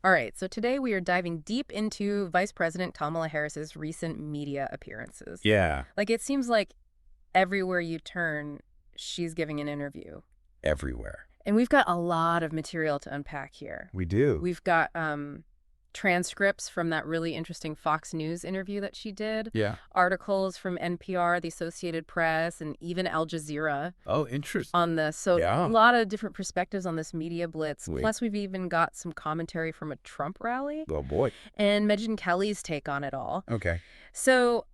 All right, so today we are diving deep into Vice President Kamala Harris's recent media appearances. Yeah, Like, it seems like everywhere you turn, she's giving an interview. everywhere. And we've got a lot of material to unpack here. We do. We've got transcripts from that really interesting Fox News interview that she did, Yeah. articles from NPR, the Associated Press, and even Al Jazeera Oh, interesting. on this. So Yeah. a lot of different perspectives on this media blitz. Sweet. Plus, we've even got some commentary from a Trump rally Oh, boy. and Megyn Kelly's take on it all. Okay. So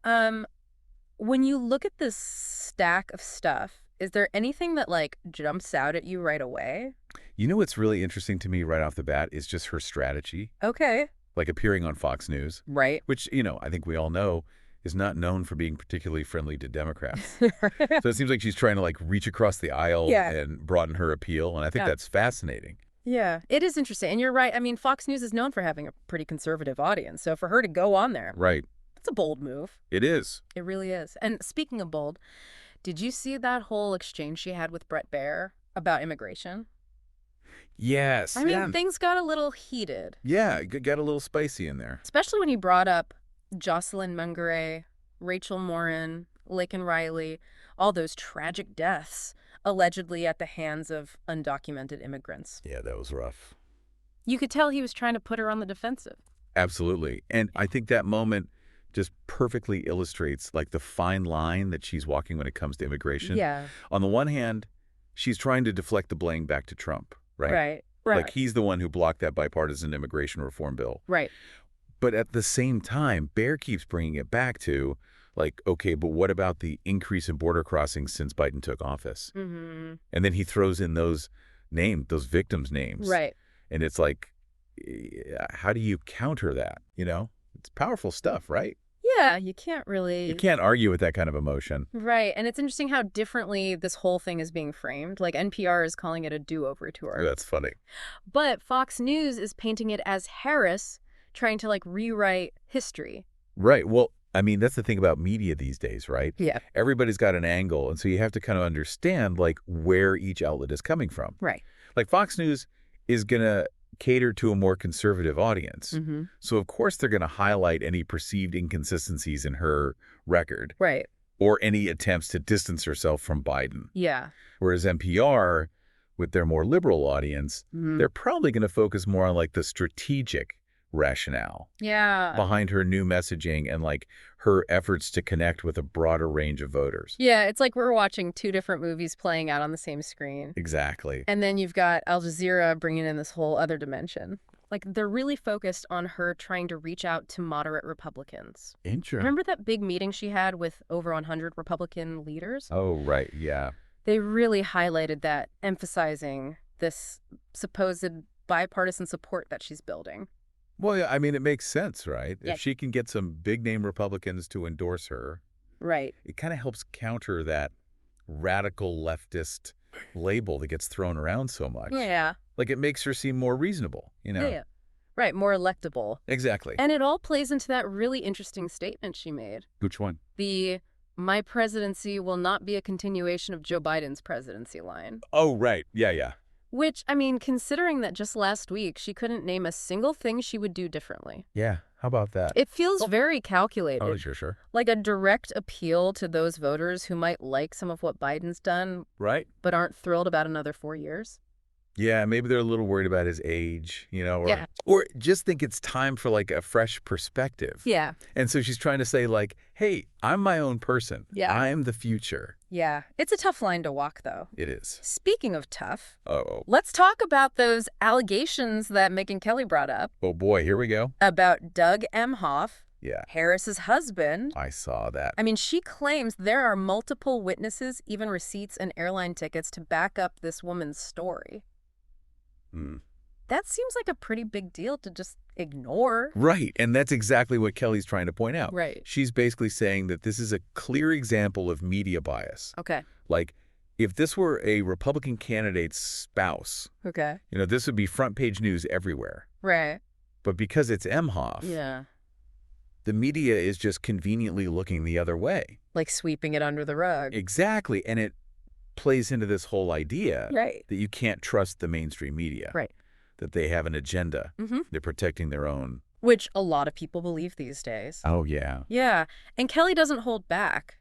when you look at this stack of stuff, is there anything that, like, jumps out at you right away? You know what's really interesting to me right off the bat is just her strategy, Okay. like appearing on Fox News, Right. which, I think we all know is not known for being particularly friendly to Democrats. So it seems like she's trying to, like, reach across the aisle Yeah. and broaden her appeal, and I think Yeah. that's fascinating. Yeah, it is interesting. And you're right. I mean, Fox News is known for having a pretty conservative audience. So for her to go on there, Right. it's a bold move. It is. It really is. And speaking of bold, did you see that whole exchange she had with Bret Baier about immigration? Yes. I mean, yeah. things got a little heated, Yeah, got a little spicy in there. especially when he brought up Jocelyn Mungare, Rachel Morin, Laken Riley, all those tragic deaths allegedly at the hands of undocumented immigrants. Yeah, that was rough. You could tell he was trying to put her on the defensive. Absolutely. And I think that moment just perfectly illustrates, like, the fine line that she's walking when it comes to immigration. Yeah. On the one hand, she's trying to deflect the blame back to Trump, right? Right. Like, he's the one who blocked that bipartisan immigration reform bill. Right. But at the same time, Bear keeps bringing it back to, like, okay, but what about the increase in border crossings since Biden took office? Mm-hmm. And then he throws in those victims' names. Right. And it's like, how do you counter that? It's powerful stuff, right? Yeah, you can't really... You can't argue with that kind of emotion. Right, and it's interesting how differently this whole thing is being framed. Like, NPR is calling it a do-over tour. That's funny. But Fox News is painting it as Harris trying to, like, rewrite history. Right. Well, I mean, that's the thing about media these days, right? Yeah. Everybody's got an angle, and so you have to kind of understand, like, where each outlet is coming from. Right. Like, Fox News is going to cater to a more conservative audience. Mm-hmm. So, of course, they're going to highlight any perceived inconsistencies in her record Right. or any attempts to distance herself from Biden. Yeah. Whereas NPR, with their more liberal audience, Mm-hmm. they're probably going to focus more on, like, the strategic rationale Yeah. behind her new messaging and, like, her efforts to connect with a broader range of voters. Yeah, it's like we're watching two different movies playing out on the same screen. Exactly. And then you've got Al Jazeera bringing in this whole other dimension. Like, they're really focused on her trying to reach out to moderate Republicans. Interesting. Remember that big meeting she had with over 100 Republican leaders? Oh, right. Yeah. They really highlighted that, emphasizing this supposed bipartisan support that she's building. Well, yeah, I mean, it makes sense, right? Yeah. If she can get some big-name Republicans to endorse her, Right. it kind of helps counter that radical leftist label that gets thrown around so much. Yeah. Like, it makes her seem more reasonable, Yeah. Right, more electable. Exactly. And it all plays into that really interesting statement she made. Which one? My presidency will not be a continuation of Joe Biden's presidency line. Oh, right. Yeah. Which, I mean, considering that just last week she couldn't name a single thing she would do differently. Yeah. How about that? It feels very calculated. Oh, sure. Like a direct appeal to those voters who might like some of what Biden's done, Right? but aren't thrilled about another 4 years. Yeah, maybe they're a little worried about his age, or, Yeah. or just think it's time for, like, a fresh perspective. Yeah. And so she's trying to say, like, hey, I'm my own person. Yeah. I'm the future. Yeah. It's a tough line to walk, though. It is. Speaking of tough, Oh let's talk about those allegations that Megyn Kelly brought up boy, here we go. about Doug Emhoff, Yeah, Harris's husband. I saw that. I mean, she claims there are multiple witnesses, even receipts and airline tickets to back up this woman's story. That seems like a pretty big deal to just ignore. Right, and that's exactly what Kelly's trying to point out. Right. She's basically saying that this is a clear example of media bias. Okay. Like, if this were a Republican candidate's spouse, Okay. this would be front page news everywhere. Right. But because it's Emhoff, Yeah. the media is just conveniently looking the other way. Like sweeping it under the rug. Exactly, and it plays into this whole idea Right. that you can't trust the mainstream media. Right. that they have an agenda. Mm-hmm. They're protecting their own. Which a lot of people believe these days. Oh, yeah. Yeah, and Kelly doesn't hold back.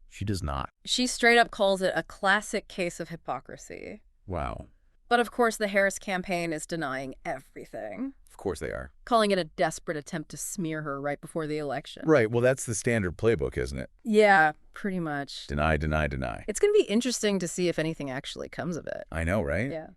She does not. She straight up calls it a classic case of hypocrisy. Wow. But of course, the Harris campaign is denying everything, Of course they are. calling it a desperate attempt to smear her right before the election. Right. Well, that's the standard playbook, isn't it? Yeah, pretty much. Deny, deny, deny. It's going to be interesting to see if anything actually comes of it. I know, right? Yeah.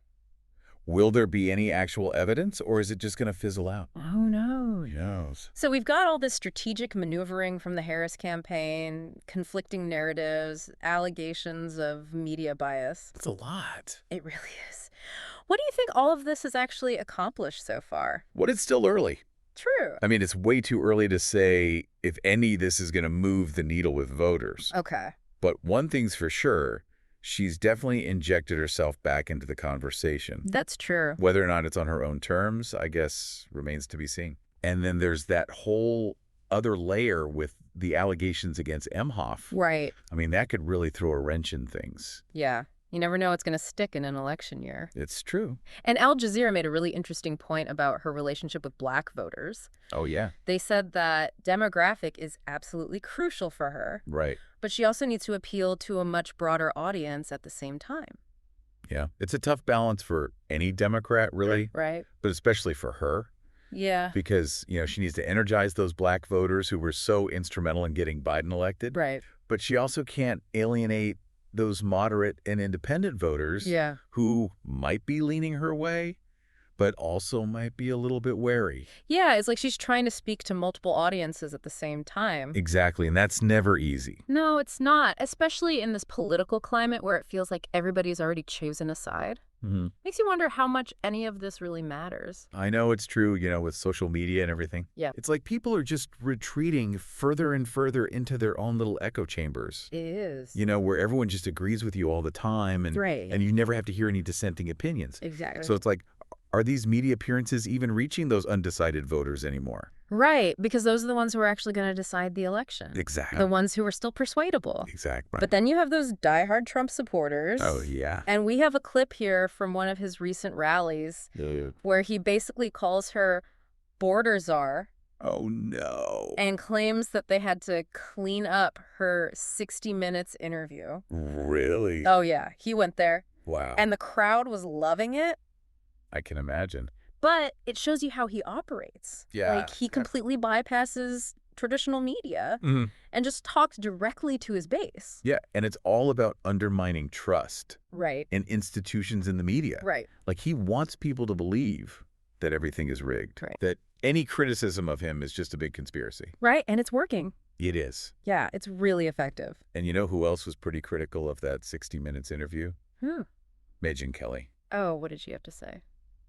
Will there be any actual evidence, or is it just going to fizzle out? Who knows? Who knows? So we've got all this strategic maneuvering from the Harris campaign, conflicting narratives, allegations of media bias. It's a lot. It really is. What do you think all of this has actually accomplished so far? What, it's still early. True. I mean, it's way too early to say if any this is going to move the needle with voters. Okay. But one thing's for sure, she's definitely injected herself back into the conversation. That's true. Whether or not it's on her own terms, I guess, remains to be seen. And then there's that whole other layer with the allegations against Emhoff. Right. I mean, that could really throw a wrench in things. Yeah. You never know what's going to stick in an election year. It's true. And Al Jazeera made a really interesting point about her relationship with black voters. Oh, yeah. They said that demographic is absolutely crucial for her, Right. but she also needs to appeal to a much broader audience at the same time. Yeah. It's a tough balance for any Democrat, really, Right? but especially for her. Yeah. Because, she needs to energize those black voters who were so instrumental in getting Biden elected. Right. But she also can't alienate those moderate and independent voters Yeah. who might be leaning her way, but also might be a little bit wary. Yeah, it's like she's trying to speak to multiple audiences at the same time. Exactly, and that's never easy. No, it's not, especially in this political climate where it feels like everybody's already chosen a side. Mm-hmm. Makes you wonder how much any of this really matters. I know it's true, with social media and everything. Yeah. It's like people are just retreating further and further into their own little echo chambers. It is. Where everyone just agrees with you all the time, and Right. and you never have to hear any dissenting opinions. Exactly. So it's like, are these media appearances even reaching those undecided voters anymore? Right, because those are the ones who are actually going to decide the election. Exactly. The ones who are still persuadable. Exactly. But then you have those diehard Trump supporters. Oh, yeah. And we have a clip here from one of his recent rallies where he basically calls her border czar Oh, no. and claims that they had to clean up her 60 Minutes interview. Really? Oh, yeah. He went there. Wow. And the crowd was loving it. I can imagine. But it shows you how he operates. Yeah. Like, he completely bypasses traditional media Mhm. and just talks directly to his base. Yeah, and it's all about undermining trust Right. in institutions in the media. Right. Like, he wants people to believe that everything is rigged, Right. that any criticism of him is just a big conspiracy. Right. And it's working. It is. Yeah, it's really effective. And you know who else was pretty critical of that 60 Minutes interview? Who? Megyn Kelly. Oh, what did she have to say?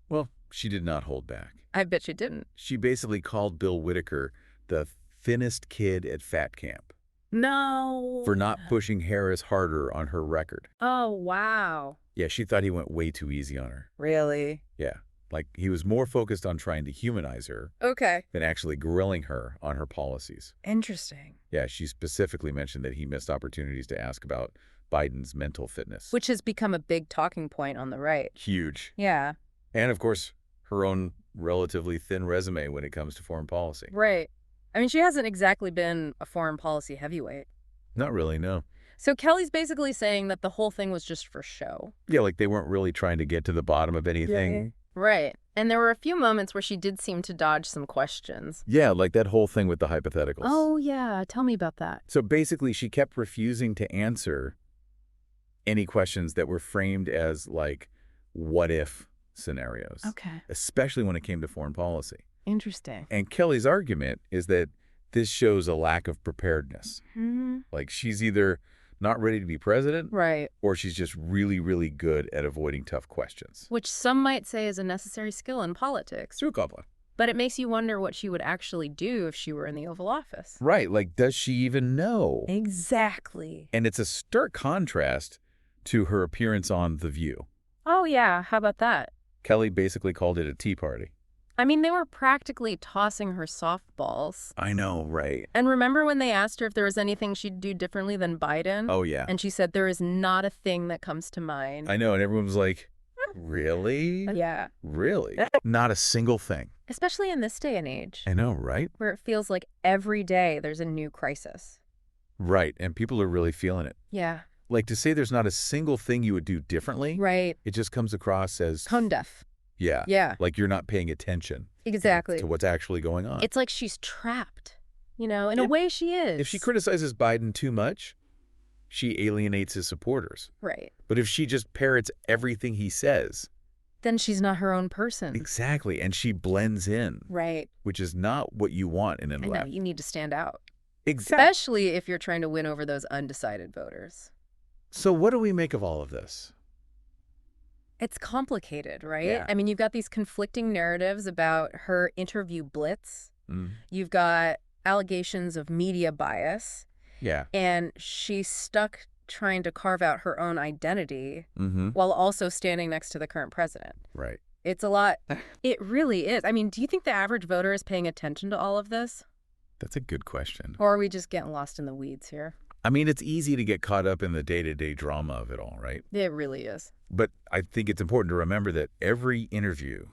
Well, she did not hold back. I bet she didn't. She basically called Bill Whitaker the thinnest kid at fat camp No. for not pushing Harris harder on her record. Oh, wow. Yeah, she thought he went way too easy on her. Really? Yeah, like he was more focused on trying to humanize her Okay. than actually grilling her on her policies. Interesting. Yeah, she specifically mentioned that he missed opportunities to ask about Biden's mental fitness. Which has become a big talking point on the right. Huge. Yeah. And, of course, her own relatively thin resume when it comes to foreign policy. Right. I mean, she hasn't exactly been a foreign policy heavyweight. Not really, no. So Kelly's basically saying that the whole thing was just for show. Yeah, like they weren't really trying to get to the bottom of anything. Right. And there were a few moments where she did seem to dodge some questions. Yeah, like that whole thing with the hypotheticals. Oh, yeah. Tell me about that. So basically, she kept refusing to answer any questions that were framed as, like, what-if scenarios. Okay. Especially when it came to foreign policy. Interesting. And Kelly's argument is that this shows a lack of preparedness. Mm-hmm. Like, she's either not ready to be president, Right. or she's just really, really good at avoiding tough questions. Which some might say is a necessary skill in politics. True, Coppola. But it makes you wonder what she would actually do if she were in the Oval Office. Right, like, does she even know? Exactly. And it's a stark contrast to her appearance on The View. Oh, yeah. How about that? Kelly basically called it a tea party. I mean, they were practically tossing her softballs. I know, right? And remember when they asked her if there was anything she'd do differently than Biden? Oh, yeah. And she said, there is not a thing that comes to mind. I know, and everyone was like, Really? Yeah. Really? Not a single thing. Especially in this day and age, I know, right? where it feels like every day there's a new crisis. Right, and people are really feeling it. Yeah. Like, to say there's not a single thing you would do differently, Right. it just comes across as, Tone deaf. yeah, Yeah. like you're not paying attention Exactly. to what's actually going on. It's like she's trapped. In a way she is. If she criticizes Biden too much, she alienates his supporters. Right. But if she just parrots everything he says, Then she's not her own person. exactly, and she blends in, Right. which is not what you want in a I know, left. you need to stand out. Exactly. Especially if you're trying to win over those undecided voters. So what do we make of all of this? It's complicated, right? Yeah. I mean, you've got these conflicting narratives about her interview blitz. Mm. You've got allegations of media bias. Yeah. And she's stuck trying to carve out her own identity Mm-hmm. while also standing next to the current president. Right. It's a lot. It really is. I mean, do you think the average voter is paying attention to all of this? That's a good question. Or are we just getting lost in the weeds here? I mean, it's easy to get caught up in the day-to-day drama of it all, right? It really is. But I think it's important to remember that every interview,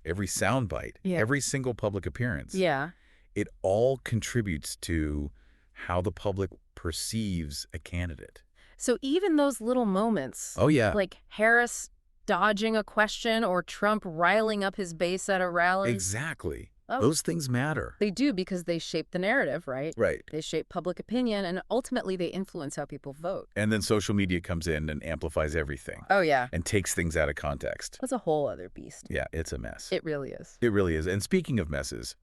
every soundbite, Yeah. every single public appearance, Yeah. it all contributes to how the public perceives a candidate. So even those little moments, Oh, yeah. like Harris dodging a question or Trump riling up his base at a rally. Exactly. Oh, Those things matter. they do because they shape the narrative, right? Right. They shape public opinion, and ultimately they influence how people vote. And then social media comes in and amplifies everything Oh, yeah. and takes things out of context. That's a whole other beast. Yeah, it's a mess. It really is. It really is. And speaking of messes,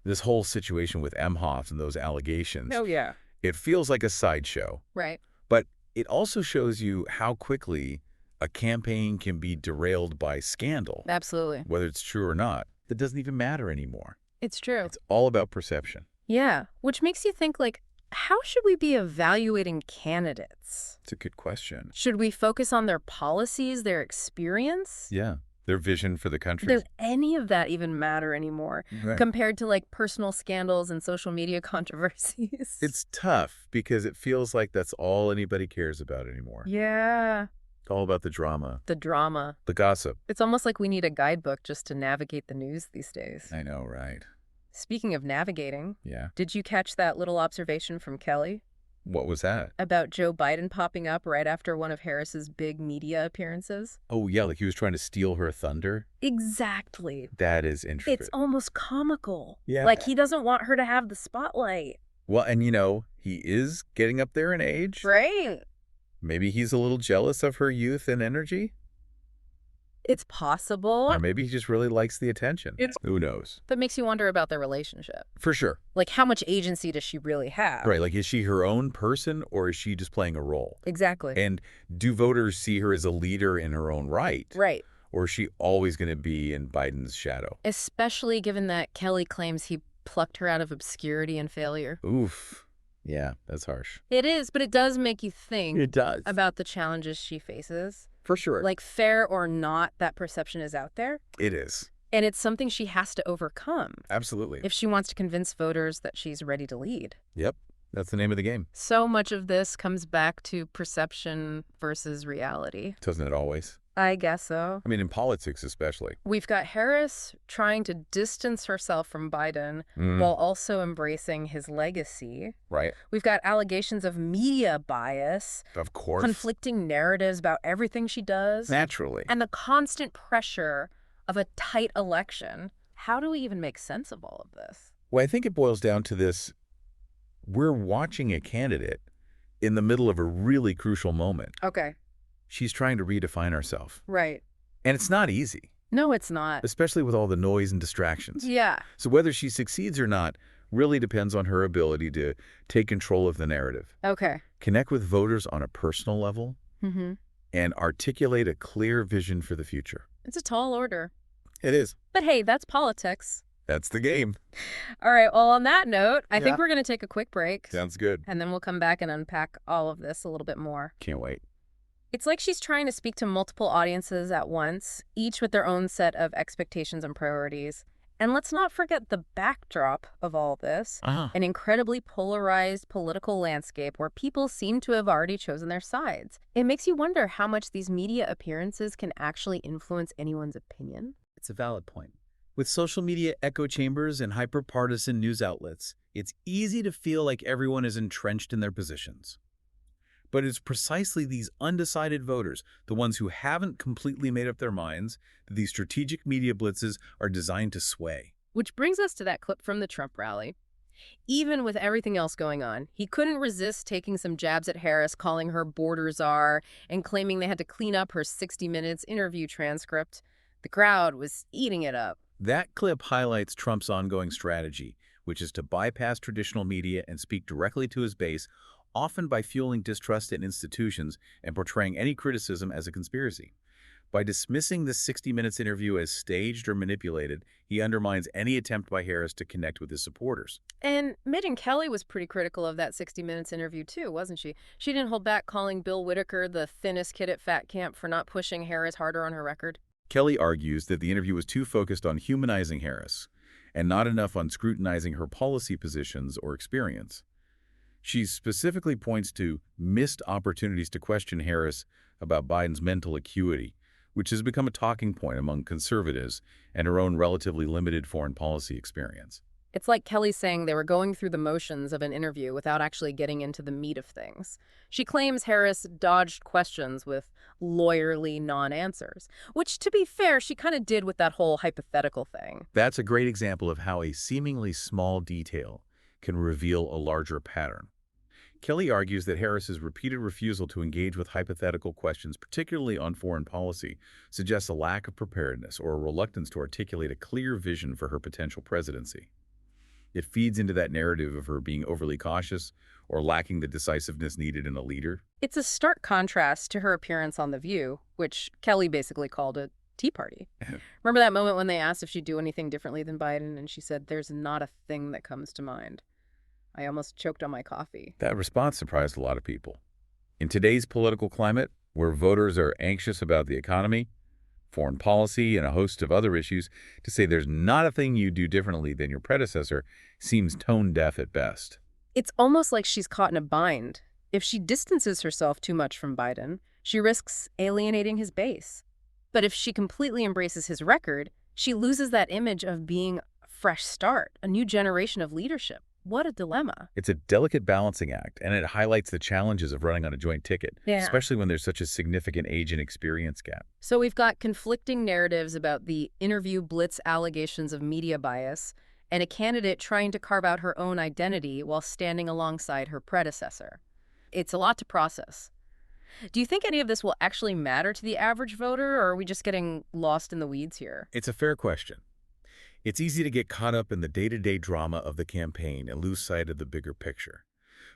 this whole situation with Emhoff and those allegations, Oh, yeah. it feels like a sideshow. Right. But it also shows you how quickly a campaign can be derailed by scandal, Absolutely. whether it's true or not. That doesn't even matter anymore. It's true. It's all about perception. Yeah. Which makes you think, like, how should we be evaluating candidates? It's a good question. Should we focus on their policies, their experience? Yeah. Their vision for the country. Does any of that even matter anymore Right. compared to, like, personal scandals and social media controversies? It's tough because it feels like that's all anybody cares about anymore. Yeah. It's all about the drama, The drama. the gossip. It's almost like we need a guidebook just to navigate the news these days. I know, right? Speaking of navigating, Yeah. did you catch that little observation from Kelly What was that? about Joe Biden popping up right after one of Harris's big media appearances? Oh, yeah, like he was trying to steal her thunder? Exactly. That is interesting. It's almost comical. Yeah. Like he doesn't want her to have the spotlight. Well, and he is getting up there in age. Right. Maybe he's a little jealous of her youth and energy. It's possible. Or maybe he just really likes the attention. Who knows? But makes you wonder about their relationship. For sure. Like, how much agency does she really have? Right, like is she her own person or is she just playing a role? Exactly. And do voters see her as a leader in her own right? Right. Or is she always going to be in Biden's shadow? Especially given that Kelly claims he plucked her out of obscurity and failure. Oof. Yeah, that's harsh. It is, but it does make you think does. about the challenges she faces. For sure. Like, fair or not, that perception is out there. It is. And it's something she has to overcome Absolutely. if she wants to convince voters that she's ready to lead. Yep. That's the name of the game. So much of this comes back to perception versus reality. Doesn't it always? I guess so. I mean, in politics especially. We've got Harris trying to distance herself from Biden while also embracing his legacy. Right. We've got allegations of media bias, Of course. conflicting narratives about everything she does, Naturally. and the constant pressure of a tight election. How do we even make sense of all of this? Well, I think it boils down to this. We're watching a candidate in the middle of a really crucial moment. Okay. She's trying to redefine herself. Right. And it's not easy, No, it's not. especially with all the noise and distractions. Yeah. So whether she succeeds or not really depends on her ability to take control of the narrative, Okay. connect with voters on a personal level, Mm-hmm. and articulate a clear vision for the future. It's a tall order. It is. But hey, that's politics. That's the game. All right. Well, on that note, I Yeah. think we're going to take a quick break. Sounds good. And then we'll come back and unpack all of this a little bit more. Can't wait. It's like she's trying to speak to multiple audiences at once, each with their own set of expectations and priorities. And let's not forget the backdrop of all this, Ah. an incredibly polarized political landscape where people seem to have already chosen their sides. It makes you wonder how much these media appearances can actually influence anyone's opinion. It's a valid point. With social media echo chambers and hyper-partisan news outlets, it's easy to feel like everyone is entrenched in their positions. But it's precisely these undecided voters, the ones who haven't completely made up their minds, that these strategic media blitzes are designed to sway. Which brings us to that clip from the Trump rally. Even with everything else going on, he couldn't resist taking some jabs at Harris, calling her border czar and claiming they had to clean up her 60 Minutes interview transcript. The crowd was eating it up. That clip highlights Trump's ongoing strategy, which is to bypass traditional media and speak directly to his base, often by fueling distrust in institutions and portraying any criticism as a conspiracy. By dismissing the 60 Minutes interview as staged or manipulated, he undermines any attempt by Harris to connect with his supporters. And Megyn Kelly was pretty critical of that 60 Minutes interview too, wasn't she? She didn't hold back calling Bill Whitaker the thinnest kid at fat camp for not pushing Harris harder on her record. Kelly argues that the interview was too focused on humanizing Harris and not enough on scrutinizing her policy positions or experience. She specifically points to missed opportunities to question Harris about Biden's mental acuity, which has become a talking point among conservatives and her own relatively limited foreign policy experience. It's like Kelly saying they were going through the motions of an interview without actually getting into the meat of things. She claims Harris dodged questions with lawyerly non-answers, which, to be fair, she kind of did with that whole hypothetical thing. That's a great example of how a seemingly small detail can reveal a larger pattern. Kelly argues that Harris's repeated refusal to engage with hypothetical questions, particularly on foreign policy, suggests a lack of preparedness or a reluctance to articulate a clear vision for her potential presidency. It feeds into that narrative of her being overly cautious or lacking the decisiveness needed in a leader. It's a stark contrast to her appearance on The View, which Kelly basically called a tea party. Remember that moment when they asked if she'd do anything differently than Biden, and she said, "There's not a thing that comes to mind." I almost choked on my coffee. That response surprised a lot of people. In today's political climate, where voters are anxious about the economy, foreign policy, and a host of other issues, to say there's not a thing you do differently than your predecessor seems tone-deaf at best. It's almost like she's caught in a bind. If she distances herself too much from Biden, she risks alienating his base. But if she completely embraces his record, she loses that image of being a fresh start, a new generation of leadership. What a dilemma. It's a delicate balancing act, and it highlights the challenges of running on a joint ticket, Yeah. especially when there's such a significant age and experience gap. So we've got conflicting narratives about the interview blitz allegations of media bias and a candidate trying to carve out her own identity while standing alongside her predecessor. It's a lot to process. Do you think any of this will actually matter to the average voter, or are we just getting lost in the weeds here? It's a fair question. It's easy to get caught up in the day-to-day drama of the campaign and lose sight of the bigger picture.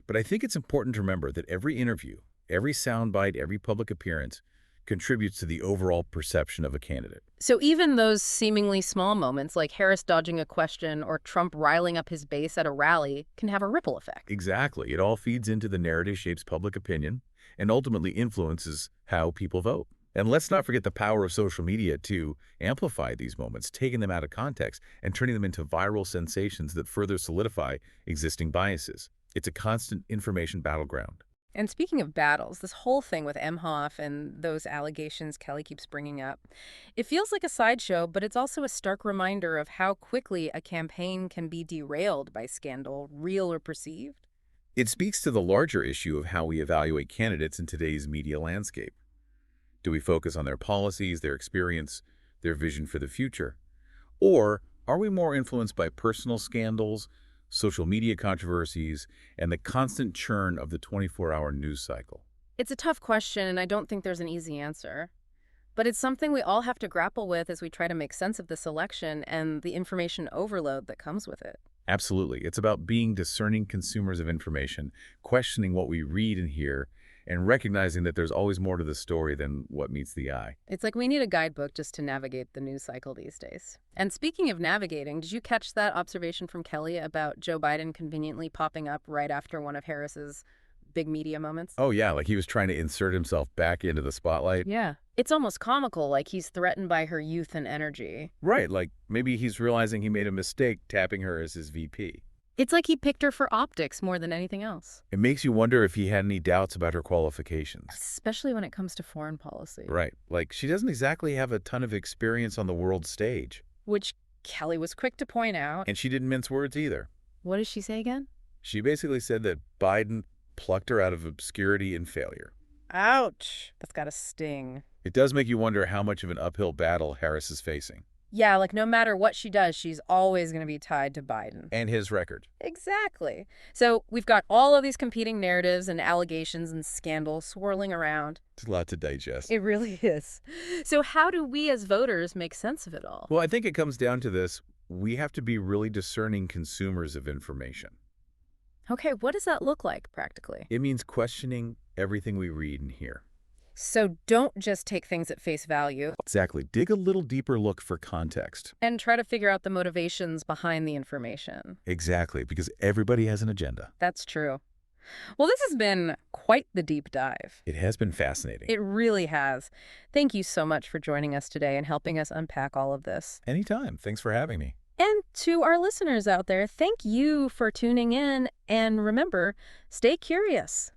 But I think it's important to remember that every interview, every soundbite, every public appearance contributes to the overall perception of a candidate. So even those seemingly small moments, like Harris dodging a question or Trump riling up his base at a rally, can have a ripple effect. Exactly. It all feeds into the narrative, shapes public opinion, and ultimately influences how people vote. And let's not forget the power of social media to amplify these moments, taking them out of context and turning them into viral sensations that further solidify existing biases. It's a constant information battleground. And speaking of battles, this whole thing with Emhoff and those allegations Kelly keeps bringing up, it feels like a sideshow, but it's also a stark reminder of how quickly a campaign can be derailed by scandal, real or perceived. It speaks to the larger issue of how we evaluate candidates in today's media landscape. Do we focus on their policies, their experience, their vision for the future? Or are we more influenced by personal scandals, social media controversies, and the constant churn of the 24-hour news cycle? It's a tough question, and I don't think there's an easy answer. But it's something we all have to grapple with as we try to make sense of this election and the information overload that comes with it. Absolutely. It's about being discerning consumers of information, questioning what we read and hear, and recognizing that there's always more to the story than what meets the eye. It's like we need a guidebook just to navigate the news cycle these days. And speaking of navigating, did you catch that observation from Kelly about Joe Biden conveniently popping up right after one of Harris's big media moments. Oh, yeah, like he was trying to insert himself back into the spotlight. Yeah. It's almost comical, like he's threatened by her youth and energy. Right, like maybe he's realizing he made a mistake tapping her as his VP. It's like he picked her for optics more than anything else. It makes you wonder if he had any doubts about her qualifications. Especially when it comes to foreign policy. Right, like she doesn't exactly have a ton of experience on the world stage. Which Kelly was quick to point out. And she didn't mince words either. What did she say again? She basically said that Biden plucked her out of obscurity and failure. Ouch. That's gotta sting. It does make you wonder how much of an uphill battle Harris is facing. Yeah, like no matter what she does, she's always going to be tied to Biden. And his record. Exactly. So we've got all of these competing narratives and allegations and scandals swirling around. It's a lot to digest. It really is. So how do we as voters make sense of it all? Well, I think it comes down to this. We have to be really discerning consumers of information. Okay, what does that look like practically? It means questioning everything we read and hear. So don't just take things at face value. Exactly. Dig a little deeper look for context. And try to figure out the motivations behind the information. Exactly, because everybody has an agenda. That's true. Well, this has been quite the deep dive. It has been fascinating. It really has. Thank you so much for joining us today and helping us unpack all of this. Anytime. Thanks for having me. And to our listeners out there, thank you for tuning in. And remember, stay curious.